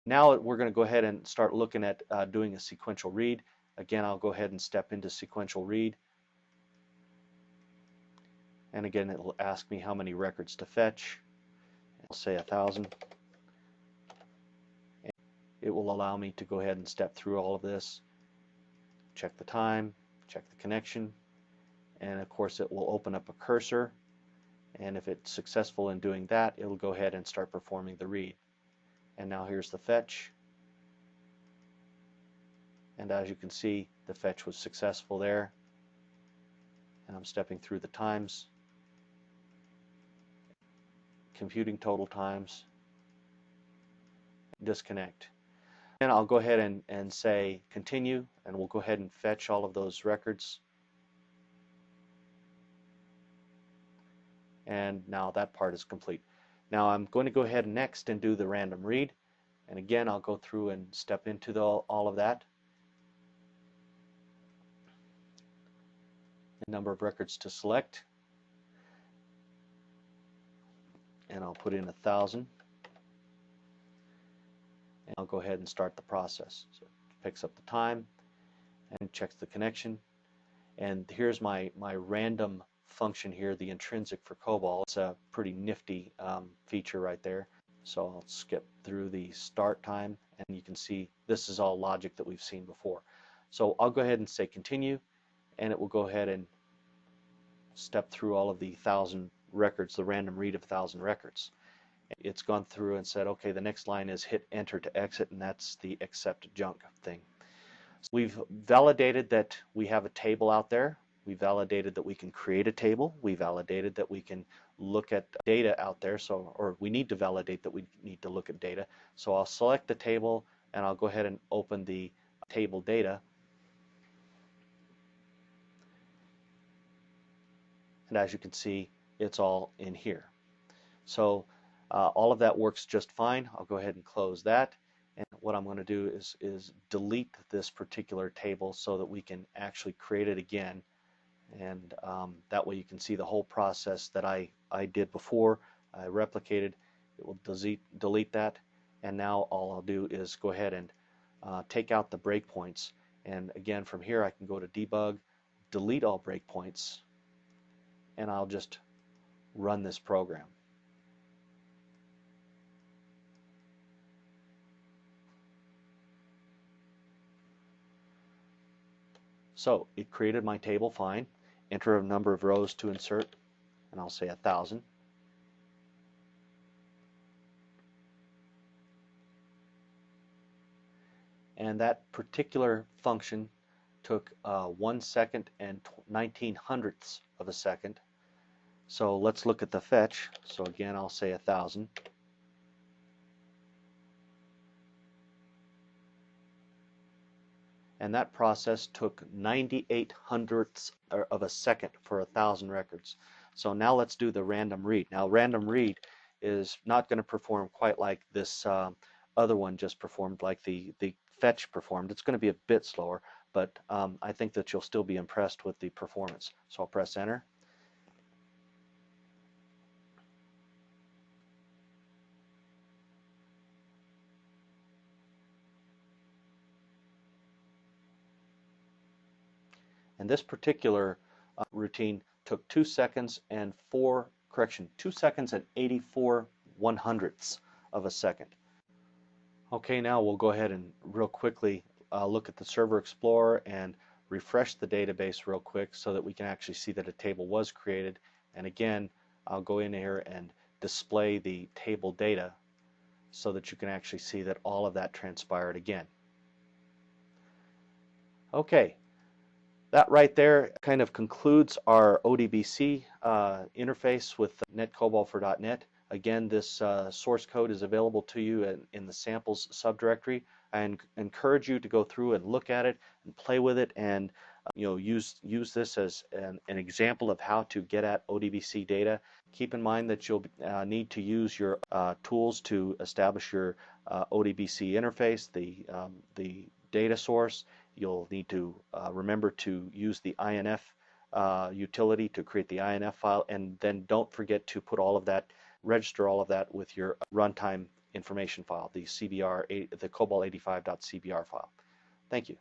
Now we're going to go ahead and start looking at doing a sequential read. Again, I'll go ahead and step into sequential read. And again, it will ask me how many records to fetch. I'll say 1,000. It will allow me to go ahead and step through all of this, check the time, check the connection, and of course it will open up a cursor, and if it's successful in doing that, it'll go ahead and start performing the read. And now here's the fetch, and as you can see, the fetch was successful there, and I'm stepping through the times, computing total times, disconnect. And I'll go ahead and say continue, and we'll go ahead and fetch all of those records. And now that part is complete. Now I'm going to go ahead next and do the random read, and again I'll go through and step into all of that. The number of records to select, and I'll put in 1,000. And I'll go ahead and start the process. So it picks up the time and checks the connection. And here's my random function here, the intrinsic for COBOL. It's a pretty nifty feature right there. So I'll skip through the start time, and you can see this is all logic that we've seen before. So I'll go ahead and say continue, and it will go ahead and step through all of the 1,000 records, the random read of 1,000 records. It's gone through and said, okay, the next line is hit enter to exit, and that's the accept junk thing. So we've validated that we have a table out there. We validated that we can create a table. We validated that we can look at data out there. Or we need to validate that we need to look at data. So I'll select the table, and I'll go ahead and open the table data. And as you can see, it's all in here. So all of that works just fine. I'll go ahead and close that. And what I'm going to do is delete this particular table so that we can actually create it again. And that way you can see the whole process that I did before. I replicated. It will delete that. And now all I'll do is go ahead and take out the breakpoints. And again, from here I can go to debug, delete all breakpoints, and I'll just run this program. So it created my table fine. Enter a number of rows to insert, and I'll say 1,000. And that particular function took 1 second and 19 hundredths of a second. So let's look at the fetch. So again, I'll say 1,000. And that process took 98 hundredths of a second for 1,000 records. So now let's do the random read. Now random read is not going to perform quite like this other one just performed, like the fetch performed. It's going to be a bit slower, but I think that you'll still be impressed with the performance. So I'll press enter. And this particular routine took 2 seconds and 2 seconds and 84 100ths of a second. Okay, now we'll go ahead and real quickly look at the Server Explorer and refresh the database real quick so that we can actually see that a table was created. And again, I'll go in here and display the table data so that you can actually see that all of that transpired again. Okay. That right there kind of concludes our ODBC interface with NetCOBOL for .NET. Again, this source code is available to you in the samples subdirectory. I encourage you to go through and look at it and play with it, and use this as an example of how to get at ODBC data. Keep in mind that you'll need to use your tools to establish your ODBC interface, the data source. You'll need to remember to use the INF utility to create the INF file, and then don't forget to put all of that, register all of that with your runtime information file, the CBR, the COBOL 85.cbr file. Thank you.